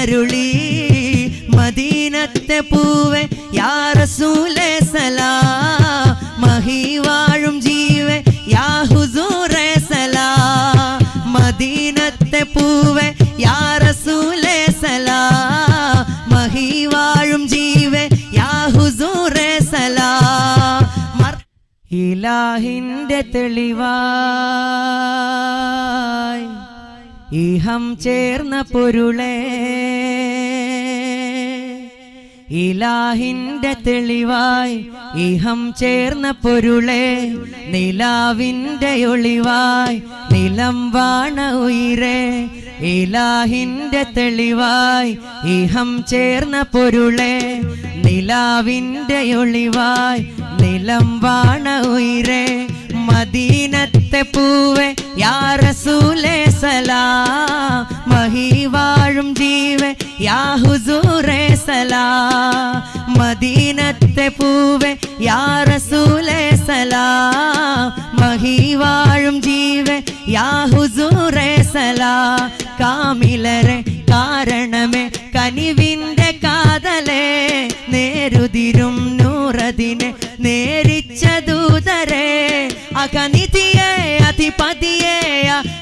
വലിയോനരുളി മദീനത്തെ പൂവേ യാ റസൂലേ സലാം മഹി വാഴും ജീവേ യാ ഹുസൂറേ സലാം മദീനത്തെ പൂവേ യാ റസൂലേ സലാം മഹി വാഴും ജീവേ യാ ഹുസൂറേ സലാം ഇലാഹിന്റെ തെളിവായി ഇഹം ചേർന്ന പൊരുളേ ഇലാഹിന്റെ തെളിവായി ഇഹം ചേർന്ന പൊരുളേ നിലാവിന്റെ ഒളിവായി നിലം വാണ ഉയിരേ ഇലാഹിന്റെ തെളിവായി ഇഹം ചേർന്ന പൊരുളേ നിലാവിന്റെ ഒളിവായി നിലം വാണ ഉയിരേ മദീനത്തെ പൂവേ യാ റസൂലേ സലാം മഹി വാഴും ജീവേ യാ ഹുസൂറേ സലാം മദീനത്തെ പൂവേ യാ റസൂലേ സലാം മഹി വാഴും ജീവേ യാ ഹുസൂറേ സലാം കാമിലരെ കാരണമേ കനിവിന്റെ കാതലേ നേരുതിരും നൂറതിനെ നേരിച്ച ദൂതരേ അകനിധിയേ അധിപതിയേ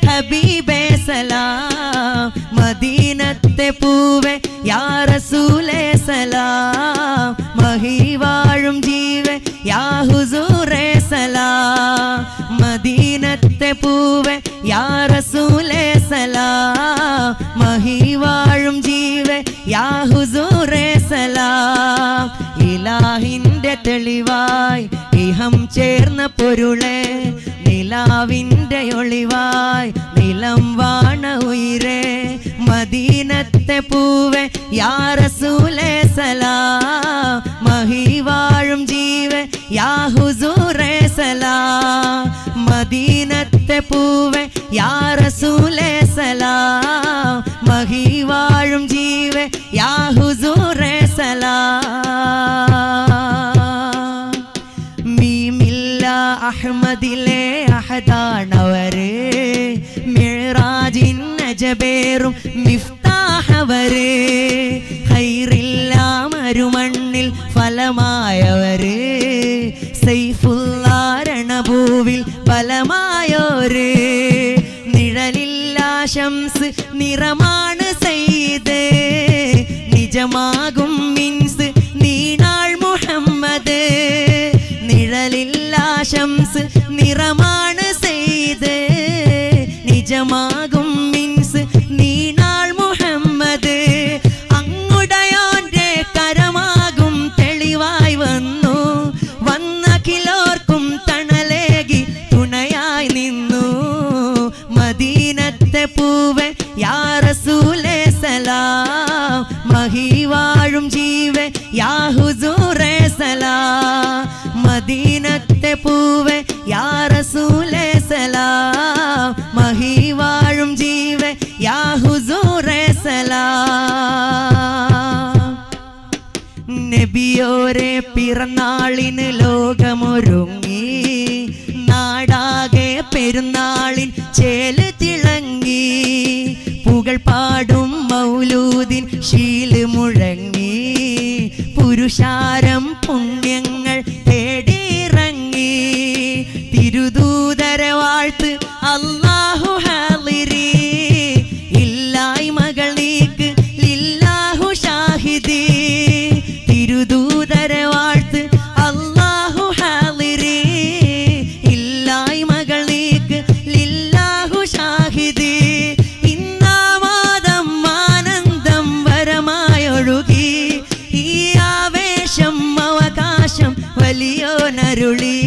ഹബീബേ സലാം മദീനത്തെ പൂവേ യാ റസൂലേ സലാം മഹി വാഴും ജീവേ യാ ഹുസൂറേ സലാം മദീനത്തെ പൂവേ യാ റസൂലേ സലാം മഹി വാഴും ജീവേ യാ ഹുസൂറേ സലാം ഇലാഹിന്റെ തെളിവായി ഇഹം ചേർന്ന പൊരുളേ നിലാവിന്റെ ഒളിവായി നിലം വാണ ഉയിരേ മദീനത്തെ പൂവേ യാ റസൂലേ സലാം മഹി വാഴും ജീവേ യാ ഹുസൂറേ സലാം മദീനത്തെ പൂവേ യാ റസൂലേ സലാം മഹി വാഴും ജീവേ യാ ഹുസൂറേ സലാം മീമില്ല അഹ്മദിലെ അഹദാണവരേ മിഅ്റാജിൻ നജബേറും മിഫ്താഹവരേ ഖൈറില്ലാ മരുമണ്ണിൽ ഫലമായവരേ സൈഫുല്ലാ രണഭൂവിൽ ഫലമായോരേ നിഴലില്ലാ ശംസ് നിറമാണ് സയ്യിദേ നിജമാകും മിൻസ് നീണാൾ മുഹമ്മദ് നിഴലില്ലാ ശംസ് നിറമാണ് സയ്യിദേ നിജമാകും മിൻസ് നീണാൾ മുഹമ്മദ് അങ്ങുടയോന്റെ കരമാകും തെളിവായി വന്നു വന്നഖിലോർക്കും തണലേകി തുണയായി നിന്നു മദീനത്തെ പൂവേ യാ റസൂലേ സലാം മഹി വാഴും ജീവേ യാ ഹുസൂറേ സലാം മദീനത്തെ പൂവേ യാ റസൂലേ സലാം മഹി വാഴും ജീവേ യാ ഹുസൂറേ സലാം നബിയോരെ പിറന്നാളിന് ലോകമൊരുങ്ങി നാടാകെ പെരുന്നാളിൻ ചേല് തിളങ്ങി പുകൾ പാടും മൗലൂദിൻ ശീല് മുഴങ്ങി പുരുഷാരം പുണ്യങ്ങൾ തേടിയിറങ്ങി തിരുദൂതരെ വാഴ്ത്ത് അല്ലാഹു ഹാളിരി ഇല്ലായ്മകൾ നീക്ക് ലില്ലാഹു ഷാഹിദി തിരുദൂതരെ വാഴ്ത്ത് അല്ലാഹു ഹാളിരി ഇല്ലായ്മകൾ നീക്ക് ലില്ലാഹു ഷാഹിദി ഇന്നാമാദം ആനന്ദം വരമായൊഴുകി ഈ ആവേശം അവകാശം വലിയോനരുളി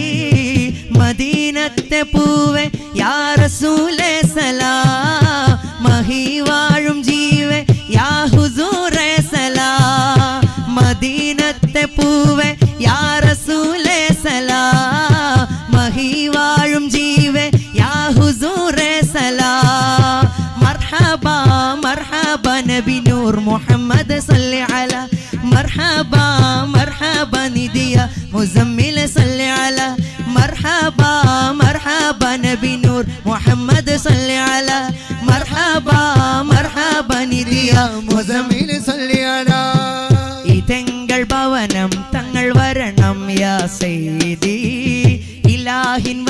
മദീനത്തെ പൂവേ യാ റസൂലേ സലാം മഹി വാഴും ജീവേ യാ ഹുസൂറേ സലാം മദീനത്തെ പൂവേ യാ റസൂലേ സലാം മഹി വാഴും ജീവേ യാ ഹുസൂറേ സലാം മർഹബാ മർഹബാ നബി നൂർ മുഹമ്മദ് സല്ലി അലാ മർഹബാ മർഹബാ നിദിയ മുസമ്മിൽ സല്ലി അലാ മർഹബാ മർഹബാ നബി നൂർ മുഹമ്മദ് സല്ലി അലാ മർഹബാ മർഹബാ നിദിയ മുസമ്മിൽ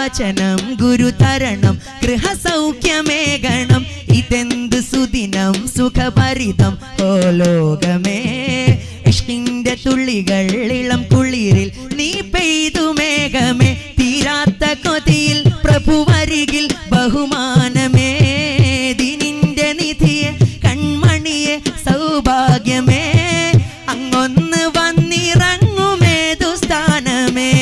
വചനം ഗുരുതരണം ഗൃഹസൗഖ്യമേകണം ഇതെന്ത് സുദിനം സുഖഭരിതം ഓ ലോകമേ ഇഷ്കിന്റെ തുള്ളികൾ ഇളം കുളിരിൽ നീ പെയ്തു മേഘമേ തീരാത്ത കൊതിയിൽ പ്രഭുവരികിൽ ബഹുമാനമേ ദിനിന്റെ നിധിയെ കൺമണിയെ സൗഭാഗ്യമേ അങ്ങൊന്ന് വന്നിറങ്ങുമേതു സ്ഥാനമേ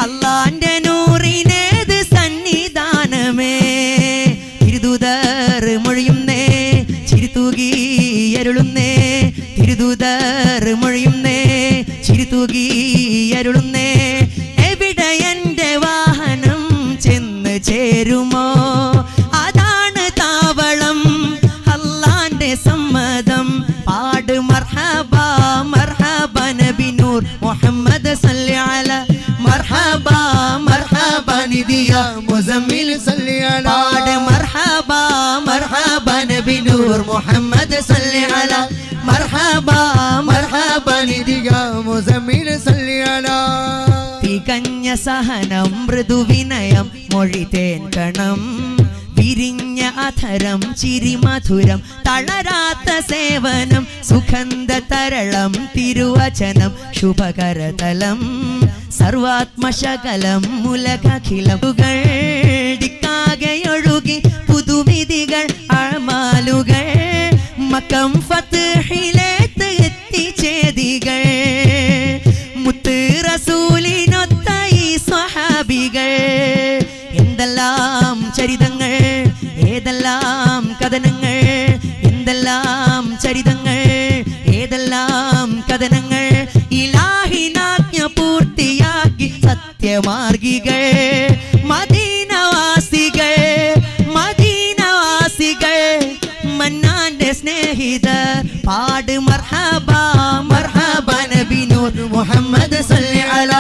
അല്ലാന്റെ നൂറിനേത് സന്നിധാനമേ തിരുദൂതർ മൊഴിയുന്നേ ചിരിതൂകി അരുളുന്നേ തിരുദൂതർ മൊഴിയുന്നേ ചിരിതൂകി അരുളുന്നേ എവിടെ എന്റെ വാഹനം ചെന്ന് ചേരുമോ അതാണ് താവളം അല്ലാന്റെ സമ്മതം പാട് മർഹബ മർഹബ നബി നൂർ മുഹമ്മദ് സല്ലി അല മർഹബ മർഹബ നിദിയ മുസമ്മിൽ സല്ലി അല പാട് മർഹബ മർഹബ നബി നൂർ മുഹമ്മദ് സല്ലി അല മർഹബ മർഹബ നിദിയ മുസമ്മിൽ സല്ലി അല തികഞ്ഞ സഹനം മൃദുവിനയം മൊഴിതേൻ കണം വിരിഞ്ഞ അധരം ചിരിമധുരം തളരാത്ത സേവനം സുഗന്ധ തരളം തിരുവചനം ശുഭകരതലം സർവാത്മശകലം മുലകഖിലമുകൾ ദിക്കാകെയൊഴുകി പുതുവിധികൾ അമാലുകൾ മക്കം ഫത്ഹിലേക്ക് എത്തിച്ചേദികൾ മുത്ത് റസൂലിനൊത്ത ഈ സ്വഹാബികൾ എന്തെല്ലാം ചരിതങ്ങൾ ഏതെല്ലാം കഥനങ്ങൾ എന്തെല്ലാം ചരിതങ്ങൾ ഏതെല്ലാം കഥനങ്ങൾ ഇലാഹിനാജ്ഞ പൂർത്തിയാക്കി സത്യമാർഗികൾ മദീനവാസികൾ മദീനവാസികൾ മന്നാന്റെ സ്നേഹിതർ പാട് മർഹബ മർഹബ നബി നൂർ മുഹമ്മദ് സല്ലി അല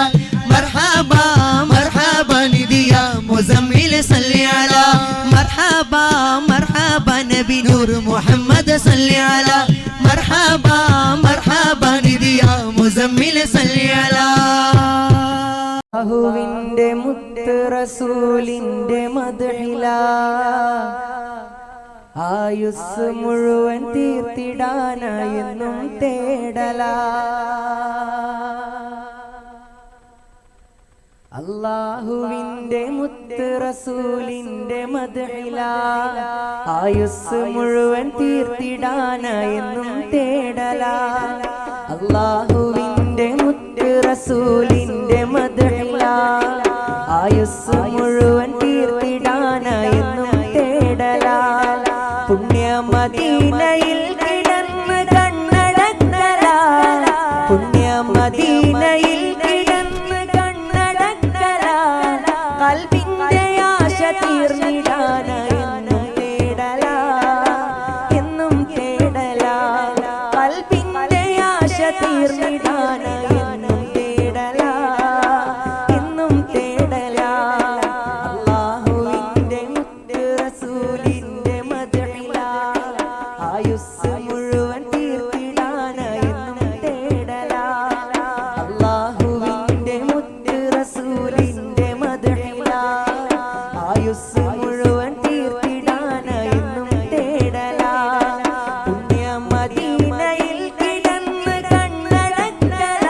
മർഹബ മർഹബ നിദിയ മുസമ്മിൽ സല്ലി അല മർഹബ മർഹബ നബി നൂർ മുഹമ്മദ് സല്ലി അല മർഹബ മർഹബ നിദിയ മുസമ്മിൽ സല്ലി അല അല്ലാഹുവിന്റെ മുത്ത് റസൂലിന്റെ മദ്ഹില ആയുസ് മുഴുവൻ തീർത്തിടാനായെന്നും തേടല അല്ലാഹുവിന്റെ മുത്ത് റസൂലിന്റെ മദ്ഹില ആയുസ് മുഴുവൻ തീർത്തിടാനായെന്നും തേടല അല്ലാഹുവിന്റെ മുത്ത് റസൂലിന്റെ മദ്ഹില ആയുസ് മുഴുവൻ തീർത്തിടാനായെന്നും തേടല പുണ്യ മദീനയിൽ കിടന്ന് കണ്ണടക്കല പുണ്യ മദീനയിൽ കിടന്ന് കണ്ണടക്കല കൽബിന്റെ ആശ തീർന്നിടാനായെന്നും തേടല എന്നും തേടല കൽബിന്റെ ആശ തീർന്നിടാനായെന്നും തേടല എന്നും തേടല അല്ലാഹുവിന്റെ മുത്ത് റസൂലിന്റെ മദ്ഹില ആയുസ് മുഴുവൻ തീർത്തിടാനായെന്നും തേടല അല്ലാഹുവിന്റെ മുത്ത് റസൂലിന്റെ മദ്ഹില ആയുസ് മുഴുവൻ തീർത്തിടാനായെന്നും തേടല പുണ്യ മദീനയിൽ കിടന്ന് കണ്ണടക്കല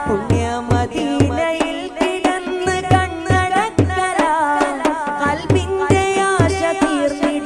പുണ്യ മദീനയിൽ കിടന്ന് കണ്ണടക്കല കൽബിന്റെ ആശ തീർന്നിടാനായെന്നും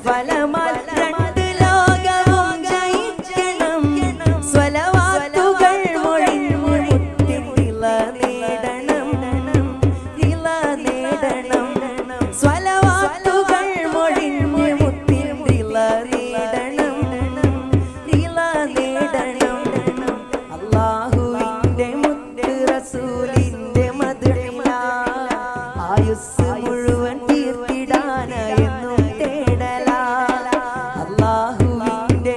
ഫലമാൽ രണ്ട് ലോകവും ജയിക്കണം സ്വലവാത്തുകൾ മൊഴിഞ്ഞു മുത്തിൻ ഇള നേടണം ഇള നേടണം സ്വലവാത്തുകൾ മൊഴിഞ്ഞു മുത്തിൻ ഇള നേടണം ഇള നേടണം അല്ലാഹുവിന്റെ മുത്ത് റസൂലിന്റെ മദ്ഹില ആയുസ് മുഴുവൻ തീർത്തിടാനെന്നും തേടല അല്ലാഹുവിന്റെ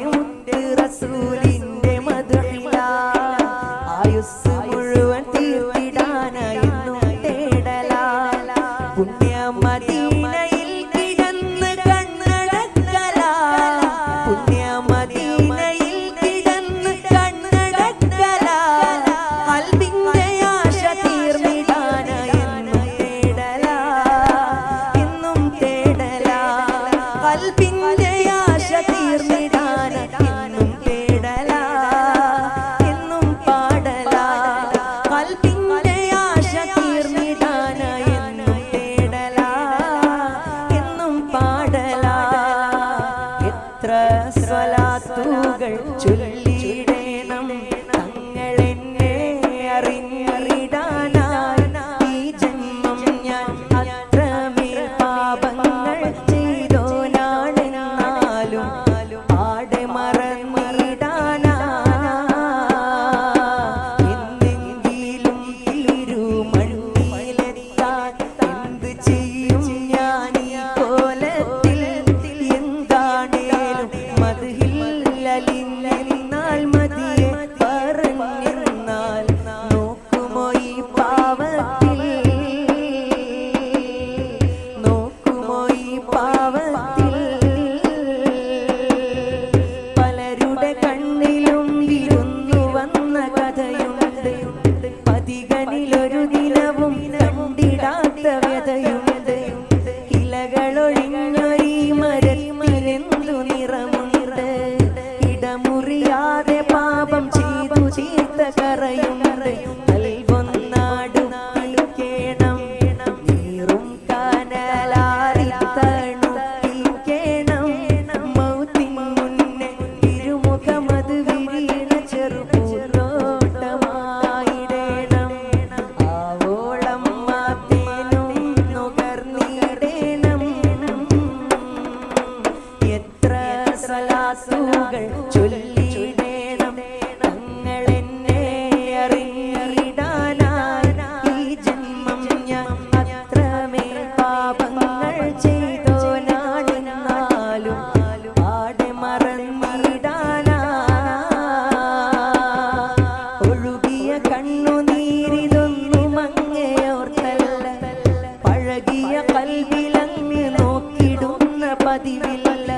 മുത്ത് റസൂലിന്റെ മദ്ഹില ആയുസ് മുഴുവൻ തീർത്തിടാനെന്നും തേടല പുണ്യ മദീനയിൽ കിടന്ന് കണ്ണടക്കല പുണ്യ മദീനയിൽ കിടന്ന് കണ്ണടക്കല ഖൽബിന്റെ ആശ തീർന്നിടാനെന്നും തേടല എന്നും തേടല ഖൽബിന്റെ ആശ തീർന്നിടാനെന്നും തേടല എന്നും പാടല ഖൽബിന്റെ ആശ തീർന്നിടാനെന്നും തേടല എന്നും പാടല എത്ര സ്വലാത്തുകൾ ചൊല്ലിയിടേണം തങ്ങളെന്നെ അറിഞ്ഞിടാനായി ഈ ജന്മം ഞാൻ അത്രമേൽ പാപങ്ങൾ ചെയ്തോനാണെന്നാലും ആടെ മറന്നിടാനാ എന്നെങ്കിലും തിരുമണ്ണിലെത്താൻ എന്ത് ചെയ്യും ഞാൻ ഈ കോലത്തിൽ എന്താണേലും മദ്ഹില്ലലിഞ്ഞെന്നാൽ മതിയെ പറഞ്ഞെന്നാൽ നോക്കുമോ ഈ പാവത്തിൽ നോക്കുമോ ഈ പാവത്തിൽ പലരുടെ കണ്ണിലും വിരുന്നു വന്ന കഥയുണ്ട് പതികനിലൊരു ദിനവും കണ്ടിടാത്ത വ്യതയുണ്ട് ഇലകളൊഴിഞ്ഞൊരീ മരത്തിനെന്തു നിറമുണ്ട് ഇടമുറിയാതെ പാപം ചെയ്തു തീർത്ത കറയുണ്ട് നൽകൊന്നാടും കേണം നീറും കനലാറിത്തണുക്കേണം മൗത്തിൻ മുന്നേ ഇരുമുഖമത് വിരീണ ചെറുപൂന്തോട്ടമായിടേണം ആവോളം മാത്തേനും നുകർന്നിടേണം എത്ര സ്വലാത്തുകൾ ചൊല്ലിയിടേണം തങ്ങളെന്നെ അറിഞ്ഞിടാനായി ഈ ജന്മം ഞാൻ അത്രമേൽ പാപങ്ങൾ ചെയ്തോനാണെന്നാലും ആടെ മറന്നിടാനാ ഒഴുകിയ കണ്ണുനീരിതൊന്നും അങ്ങയോർത്തല്ല പഴകിയ കൽവിലങ്ങ് നോക്കിടുന്ന പതിവില്ല